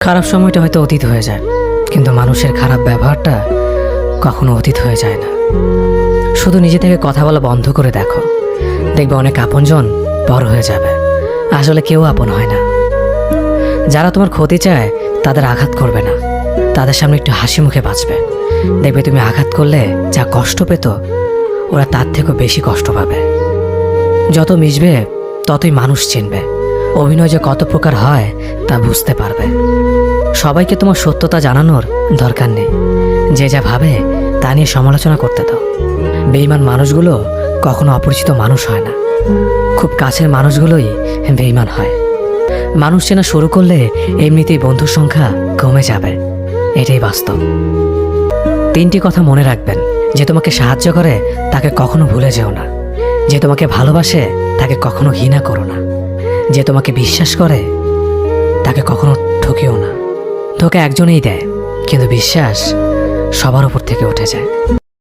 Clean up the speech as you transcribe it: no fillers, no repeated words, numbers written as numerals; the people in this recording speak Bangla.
খারাপ সময়টা হয়তো অতীত হয়ে যায়, কিন্তু মানুষের খারাপ ব্যবহারটা কখনো অতীত হয়ে যায় না। শুধু নিজে থেকে কথা বলা বন্ধ করে দেখো, দেখবে অনেক আপনজন পর হয়ে যাবে। আসলে কেউ আপন হয় না। যারা তোমার ক্ষতি চায় তাদের আঘাত করবে না, তাদের সামনে একটু হাসি মুখে বাঁচবে। দেখবে তুমি আঘাত করলে যা কষ্ট পেত, ওরা তার থেকেও বেশি কষ্ট পাবে। যত মিশবে ততই মানুষ চিনবে, অভিনয় যে কত প্রকার হয় তা বুঝতে পারবে। সবাইকে তোমার সত্যতা জানানোর দরকার নেই, যে যা ভাবে তা নিয়ে সমালোচনা করতে দাও। বেঈমান মানুষগুলো কখনো অপরিচিত মানুষ হয় না, খুব কাছের মানুষগুলোই বেঈমান হয়। মানুষ চেনা শুরু করলে এমনিতেই বন্ধুর সংখ্যা কমে যাবে, এটাই বাস্তব। 3টি কথা মনে রাখবেন: যে তোমাকে সাহায্য করে তাকে কখনো ভুলে যেও না, যে তোমাকে ভালোবাসে তাকে কখনো ঘৃণা করো না, যে তোমাকে বিশ্বাস করে তাকে কখনো ঠকিও না। ধোঁকা একজনেই দেয়, কিন্তু বিশ্বাস সবার উপর থেকে উঠে যায়।